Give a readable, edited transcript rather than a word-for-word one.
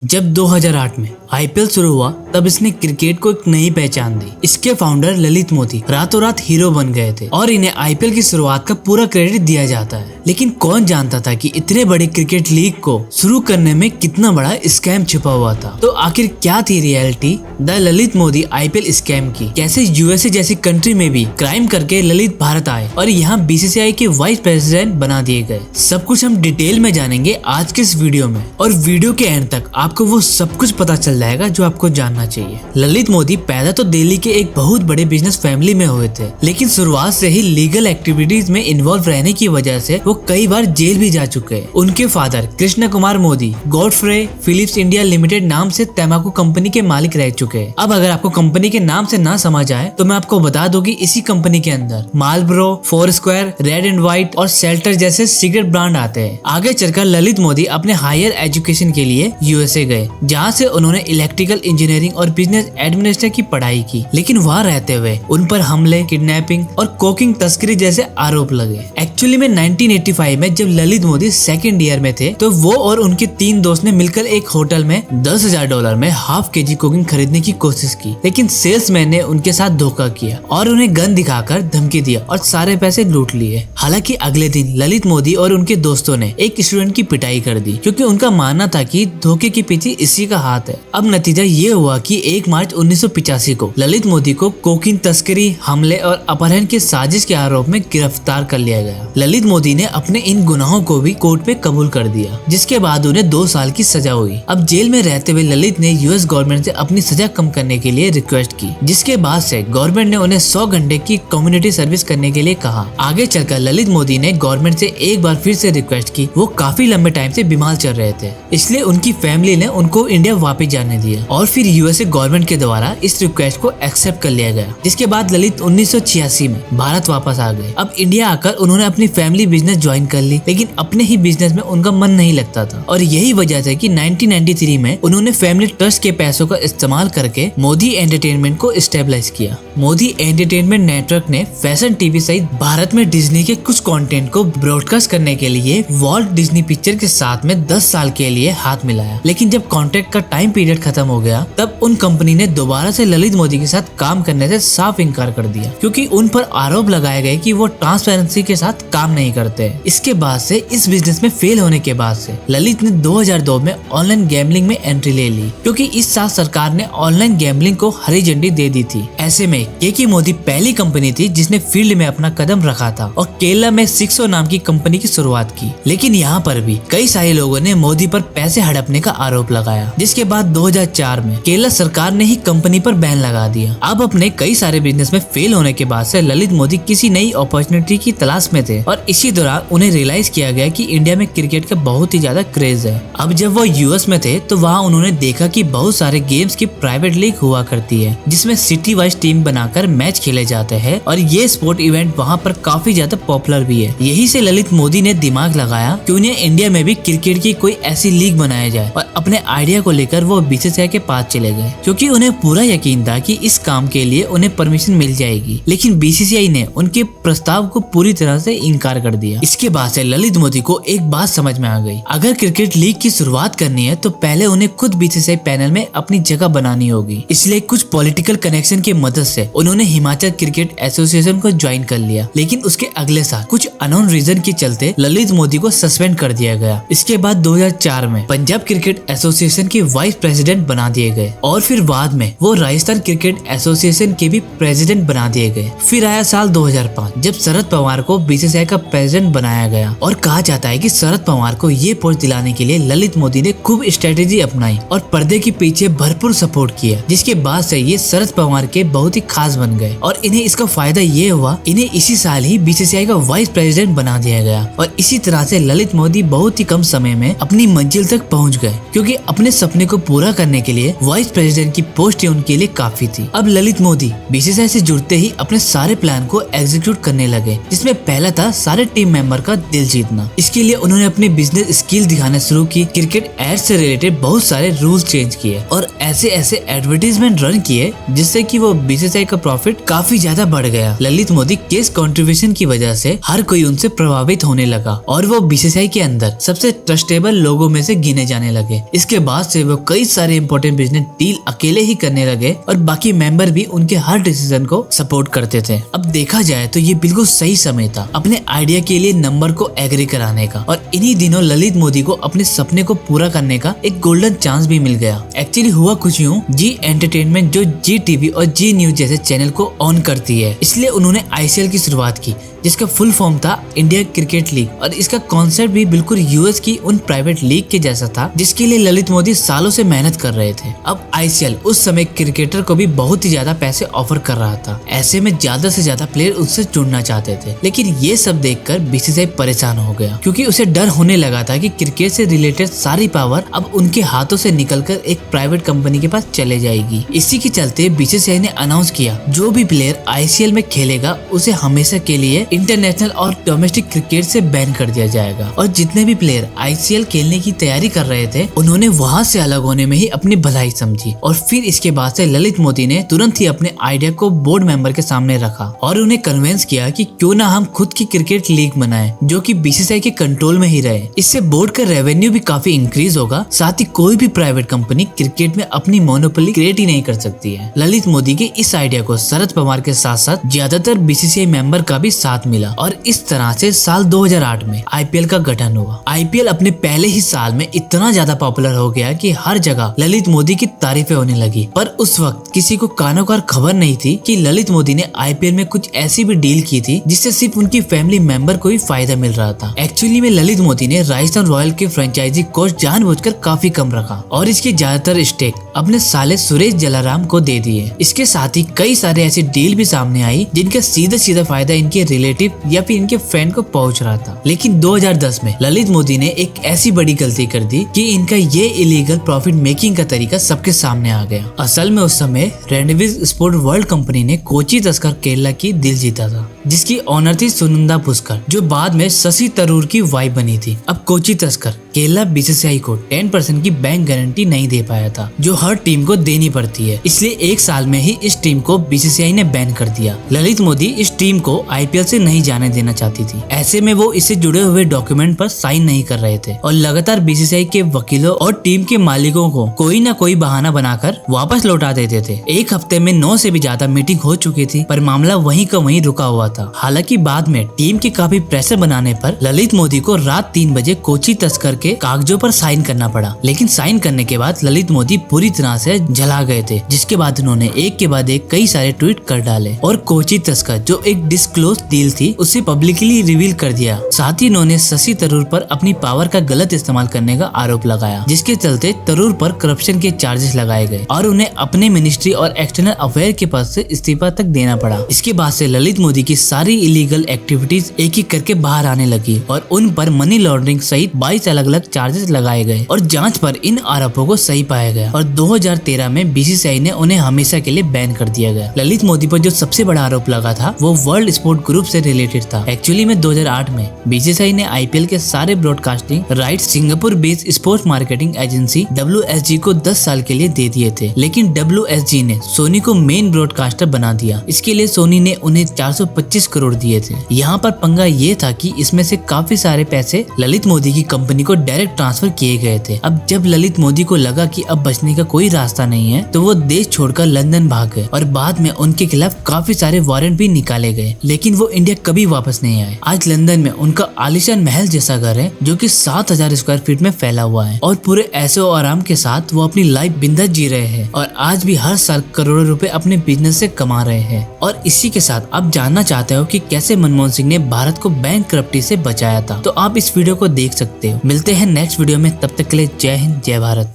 जब 2008 में आईपीएल शुरू हुआ तब इसने क्रिकेट को एक नई पहचान दी। इसके फाउंडर ललित मोदी रातों रात हीरो बन गए थे और इन्हें आईपीएल की शुरुआत का पूरा क्रेडिट दिया जाता है। लेकिन कौन जानता था कि इतने बड़े क्रिकेट लीग को शुरू करने में कितना बड़ा स्कैम छिपा हुआ था। तो आखिर क्या थी reality the Lalit Modi IPL scam की? कैसे यूएसए जैसी कंट्री में भी क्राइम करके ललित भारत आए और यहाँ बीसीसीआई के वाइस प्रेसिडेंट बना दिए गए? सब कुछ हम डिटेल में जानेंगे आज के इस वीडियो में, और वीडियो के एंड तक आपको वो सब कुछ पता चल जाएगा जो आपको जानना चाहिए। ललित मोदी पैदा तो दिल्ली के एक बहुत बड़े बिजनेस फैमिली में हुए थे, लेकिन शुरुआत से ही लीगल एक्टिविटीज में इन्वॉल्व रहने की वजह से वो कई बार जेल भी जा चुके हैं। उनके father Krishna Kumar Modi Godfrey Phillips India limited नाम से तंबाकू कंपनी के मालिक रह चुके हैं। अब अगर आपको कंपनी के नाम से ना समझ आए तो मैं आपको बता दूं कि इसी कंपनी के अंदर Marlboro, four square, red and white और शेल्टर जैसे सिगरेट ब्रांड आते हैं। आगे चलकर ललित मोदी अपने हायर एजुकेशन के लिए यूएसए गए, जहाँ से उन्होंने इलेक्ट्रिकल इंजीनियरिंग और बिजनेस एडमिनिस्ट्रेशन की पढ़ाई की। लेकिन वहाँ रहते हुए उन पर हमले, किडनैपिंग और कोकिंग तस्करी जैसे आरोप लगे। एक्चुअली में 1985 में जब ललित मोदी सेकंड ईयर में थे तो वो और उनके 3 दोस्त ने मिलकर एक होटल में $10,000 में हाफ केजी कोकिंग खरीदने की कोशिश की, लेकिन सेल्समैन ने उनके साथ धोखा किया और उन्हें गन दिखाकर धमकी दिया और सारे पैसे लूट लिए। हालांकि अगले दिन ललित मोदी और उनके दोस्तों ने एक स्टूडेंट की पिटाई कर दी, क्योंकि उनका मानना था कि धोखे के पीछे इसी का हाथ है। अब नतीजा ये हुआ कि 1 मार्च 1985 को ललित मोदी को कोकीन तस्करी, हमले और अपहरण के साजिश के आरोप में गिरफ्तार कर लिया गया। ललित मोदी ने अपने इन गुनाहों को भी कोर्ट में कबूल कर दिया, जिसके बाद उन्हें 2 साल की सजा हुई। अब जेल में रहते हुए ललित ने यूएस गवर्नमेंट से अपनी सजा कम करने के लिए रिक्वेस्ट की, जिसके बाद से गवर्नमेंट ने उन्हें 100 घंटे की कम्युनिटी सर्विस करने के लिए कहा। आगे चलकर ललित मोदी ने गवर्नमेंट से एक बार फिर से रिक्वेस्ट की। वो काफी लंबे टाइम से बीमार चल रहे थे, इसलिए उनकी फैमिली ने उनको इंडिया वापस जाने दिया और फिर यूएसए गवर्नमेंट के द्वारा इस रिक्वेस्ट को एक्सेप्ट कर लिया गया। जिसके बाद ललित 1986 में भारत वापस आ गए। अब इंडिया आकर उन्होंने अपनी फैमिली बिजनेस ज्वाइन कर ली, लेकिन अपने ही बिजनेस में उनका मन नहीं लगता था और यही वजह थी कि 1993 में उन्होंने फैमिली ट्रस्ट के पैसों का इस्तेमाल करके मोदी एंटरटेनमेंट को स्टेबलाइज किया। मोदी एंटरटेनमेंट नेटवर्क ने फैशन टीवी सहित भारत में डिज्नी के कुछ कंटेंट को ब्रॉडकास्ट करने के लिए वॉल्ट डिज्नी पिक्चर के साथ में 10 साल के लिए हाथ मिलाया। लेकिन जब कॉन्ट्रैक्ट का टाइम पीरियड खत्म हो गया तब उन कंपनी ने दोबारा से ललित मोदी के साथ काम करने से साफ इनकार कर दिया, क्योंकि उन पर आरोप लगाए गए कि वो ट्रांसपेरेंसी के साथ काम नहीं करते। इसके बाद से इस बिजनेस में फेल होने के बाद से ललित ने 2002 में ऑनलाइन गैम्बलिंग में एंट्री ले ली, क्योंकि इस साल सरकार ने ऑनलाइन गैम्बलिंग को हरी झंडी दे दी थी। ऐसे में केके मोदी पहली कंपनी थी जिसने फील्ड में अपना कदम रखा था और केरला में 600 नाम की कंपनी की शुरुआत की। लेकिन यहाँ पर भी कई सारे लोगों ने मोदी पर पैसे हड़पने का आरोप लगाया, जिसके बाद 2004 में केरला सरकार ने ही कंपनी पर बैन लगा दिया। अब अपने कई सारे बिजनेस में फेल होने के बाद से ललित मोदी किसी नई अपॉर्चुनिटी की तलाश में थे और इसी दौरान उन्हें रियलाइज किया गया कि इंडिया में क्रिकेट का बहुत ही ज्यादा क्रेज है। अब जब वो यूएस में थे तो वहाँ उन्होंने देखा कि बहुत सारे गेम्स की प्राइवेट लीग हुआ करती है, जिसमें सिटी वाइज टीम बनाकर मैच खेले जाते हैं और ये स्पोर्ट इवेंट वहाँ पर काफी ज्यादा पॉपुलर भी है। यही से ललित मोदी ने दिमाग लगाया कि उन्हें इंडिया में भी क्रिकेट की कोई ऐसी लीग बनाया जाए और अपने आइडिया को लेकर वो बीसीसीआई के पास चले गए, क्योंकि उन्हें पूरा यकीन था कि इस काम के लिए उन्हें परमिशन मिल जाएगी। लेकिन बीसीसीआई ने उनके प्रस्ताव को पूरी तरह से इनकार कर दिया। इसके बाद से ललित मोदी को एक बात समझ में आ गई, अगर क्रिकेट लीग की शुरुआत करनी है तो पहले उन्हें खुद बीसीसीआई पैनल में अपनी जगह बनानी होगी। इसलिए कुछ पॉलिटिकल कनेक्शन की मदद से उन्होंने हिमाचल क्रिकेट एसोसिएशन को ज्वाइन कर लिया। लेकिन उसके अगले साल कुछ अननोन रीजन के चलते ललित मोदी को सस्पेंड कर दिया गया। इसके बाद 2004 में पंजाब क्रिकेट एसोसिएशन के वाइस प्रेसिडेंट बना दिए गए और फिर बाद में वो राजस्थान क्रिकेट एसोसिएशन के भी प्रेसिडेंट बना दिए गए। फिर आया साल 2005 जब शरद पवार को बीसीसीआई का प्रेसिडेंट बनाया गया और कहा जाता है कि शरद पवार को ये पोस्ट दिलाने के लिए ललित मोदी ने खूब स्ट्रेटेजी अपनाई और पर्दे के पीछे भरपूर सपोर्ट किया, जिसके बाद से ये शरद पवार के बहुत ही खास बन गए और इन्हें इसका फायदा ये हुआ, इन्हें इसी साल ही बीसीसीआई का वाइस प्रेसिडेंट बना दिया गया और इसी तरह से ललित मोदी बहुत ही कम समय में अपनी मंजिल तक पहुँच गए, क्योंकि अपने सपने को पूरा करने के लिए वाइस प्रेसिडेंट की पोस्ट ही उनके लिए काफी थी। अब ललित मोदी बीसीसीआई से जुड़ते ही अपने सारे प्लान को एग्जीक्यूट करने लगे, जिसमें पहला था सारे टीम मेंबर का दिल जीतना। इसके लिए उन्होंने अपनी बिजनेस स्किल दिखाना शुरू की, क्रिकेट एड से रिलेटेड बहुत सारे रूल चेंज किए और ऐसे एडवर्टीजमेंट रन किए जिससे कि वो बीसीसीआई का प्रॉफिट काफी ज्यादा बढ़ गया। ललित मोदी केस कंट्रीब्यूशन की वजह से हर कोई उनसे प्रभावित होने लगा और वो बीसीसीआई के अंदर सबसे ट्रस्टेबल लोगों में से गिने जाने लगे। इसके बाद से वो कई सारे इंपॉर्टेंट बिजनेस डील अकेले ही करने लगे और बाकी मेंबर भी उनके हर डिसीजन को सपोर्ट करते थे। अब देखा जाए तो ये बिल्कुल सही समय था अपने आइडिया के लिए नंबर को एग्री कराने का, और इन्हीं दिनों ललित मोदी को अपने सपने को पूरा करने का एक गोल्डन चांस भी मिल गया। एक्चुअली हुआ कुछ यूं, जी एंटरटेनमेंट जो जी टीवी और जी न्यूज जैसे चैनल को ऑन करती है, इसलिए उन्होंने ICL की शुरुआत की, जिसका फुल फॉर्म था इंडिया क्रिकेट लीग, और इसका कॉन्सेप्ट भी बिल्कुल US की उन प्राइवेट लीग के जैसा था जिसके लिए ललित मोदी सालों से मेहनत कर रहे थे। अब ICL उस समय क्रिकेटर को भी बहुत ही ज्यादा पैसे ऑफर कर रहा था, ऐसे में ज्यादा से ज्यादा प्लेयर उससे जुड़ना चाहते थे। लेकिन ये सब देखकर BCCI परेशान हो गया, क्योंकि उसे डर होने लगा था कि क्रिकेट से रिलेटेड सारी पावर अब उनके हाथों से निकलकर एक प्राइवेट कंपनी के पास चले जाएगी। इसी के चलते BCCI ने अनाउंस किया, जो भी प्लेयर ICL में खेलेगा उसे हमेशा के लिए इंटरनेशनल और डोमेस्टिक क्रिकेट से बैन कर दिया जाएगा। और जितने भी प्लेयर ICL खेलने की तैयारी कर रहे थे, उन्होंने वहां से अलग होने में ही अपनी भलाई समझी। और फिर इसके बाद से ललित मोदी ने तुरंत ही अपने आइडिया को बोर्ड मेंबर के सामने रखा और उन्हें कन्विंस किया कि क्यों ना हम खुद की क्रिकेट लीग बनाएं, जो कि BCCI के कंट्रोल में ही रहे। इससे बोर्ड का रेवेन्यू भी काफी इंक्रीज होगा, साथ ही कोई भी प्राइवेट कंपनी क्रिकेट में अपनी मोनोपोली क्रिएट ही नहीं कर सकती है। ललित मोदी के इस आइडिया को शरद पवार के साथ साथ ज्यादातर BCCI मेंबर का भी साथ मिला, और इस तरह से साल 2008 में IPL का गठन हुआ। IPL अपने पहले ही साल में इतना ज्यादा पॉपुलर हो गया कि हर जगह ललित मोदी की तारीफें होने लगी। पर उस वक्त किसी को कानो कार खबर नहीं थी कि ललित मोदी ने IPL में कुछ ऐसी भी डील की थी जिससे सिर्फ उनकी फैमिली मेंबर को ही फायदा मिल रहा था। एक्चुअली में ललित मोदी ने राजस्थान रॉयल के फ्रेंचाइजी कोस्ट जानबूझकर काफी कम रखा और इसके ज्यादातर स्टेक अपने साले सुरेश जलाराम को दे दिए। इसके साथ ही कई सारे ऐसी डील भी सामने आई जिनका सीधा सीधा फायदा इनके रिलेटिव या फिर इनके फ्रेंड को पहुंच रहा था। लेकिन 2010 में ललित मोदी ने एक ऐसी बड़ी गलती कर दी कि इनका ये इलीगल प्रॉफिट मेकिंग का तरीका सबके सामने आ गया। असल में उस समय रेंडविज स्पोर्ट वर्ल्ड कंपनी ने कोची तस्कर केरला की दिल जीता था, जिसकी ऑनर थी सुनंदा पुष्कर, जो बाद में शशि तरूर की वाइफ बनी थी। अब कोची तस्कर केरला BCCI को 10% की बैंक गारंटी नहीं दे पाया था, जो हर टीम को देनी पड़ती है, इसलिए एक साल में ही इस टीम को BCCI ने बैन कर दिया। ललित मोदी इस टीम को IPL से नहीं जाने देना चाहती थी, ऐसे में वो इससे जुड़े हुए डॉक्यूमेंट पर साइन नहीं कर रहे थे और लगातार BCCI के वकीलों और टीम के मालिकों को कोई ना कोई बहाना बनाकर वापस लौटा देते थे। एक हफ्ते में 9 से भी ज्यादा मीटिंग हो चुकी थी, पर मामला वहीं का वहीं रुका हुआ था। हालांकि बाद में टीम के काफी प्रेशर बनाने पर ललित मोदी को रात 3 बजे कोची तस्कर के कागजों पर साइन करना पड़ा। लेकिन साइन करने के बाद ललित मोदी पूरी तरह से जला गए थे, जिसके बाद उन्होंने एक के बाद एक कई सारे ट्वीट कर डाले और कोची तस्कर जो एक डिस्क्लोज डील थी उसे पब्लिकली रिवील कर दिया। साथ ही उन्होंने शशि तरूर पर अपनी पावर का गलत इस्तेमाल करने का आरोप लगाया, जिसके चलते तरूर पर करप्शन के चार्जेस लगाए गए और उन्हें अपने मिनिस्ट्री और एक्सटर्नल अफेयर के पद से इस्तीफा तक देना पड़ा। इसके बाद से ललित मोदी की सारी इलीगल एक्टिविटीज एक एक करके बाहर आने लगी और उन पर मनी लॉन्ड्रिंग सहित 22 अलग अलग चार्जेस लगाए गए और जांच पर इन आरोपों को सही पाया गया और 2013 में BCCI ने उन्हें हमेशा के लिए बैन कर दिया गया। ललित मोदी पर जो सबसे बड़ा आरोप लगा था वो वर्ल्ड स्पोर्ट ग्रुप से रिलेटेड था। एक्चुअली में 2008 में BCCI ने IPL के सारे broadcasting right Singapore based sports marketing agency WSG को 10 साल के लिए दे दिए थे, लेकिन WSG ने सोनी को मेन ब्रॉडकास्टर बना दिया। इसके लिए सोनी ने उन्हें 425 करोड़ दिए थे। यहाँ पर पंगा ये था कि इसमें से काफी सारे पैसे ललित मोदी की कंपनी को डायरेक्ट ट्रांसफर किए गए थे। अब जब ललित मोदी को लगा कि अब बचने का कोई रास्ता नहीं है, तो वो देश छोड़कर लंदन भाग गए और बाद में उनके खिलाफ काफी सारे वारंट भी निकाले गए, लेकिन वो इंडिया कभी वापस नहीं आए। आज लंदन में उनका आलीशान महल जैसा घर है, जो कि 7000 स्क्वायर फीट में फैला हुआ है और पूरे ऐशो आराम के साथ वो अपनी लाइफ बिंदास जी रहे हैं और आज भी हर साल करोड़ों रुपए अपने बिजनेस से कमा रहे हैं। और इसी के साथ आप जानना चाहते हो कि कैसे मनमोहन सिंह ने भारत को बैंकक्रप्टी से बचाया था, तो आप इस वीडियो को देख सकते हो। मिलते हैं नेक्स्ट वीडियो में, तब तक के लिए जय हिंद जय भारत।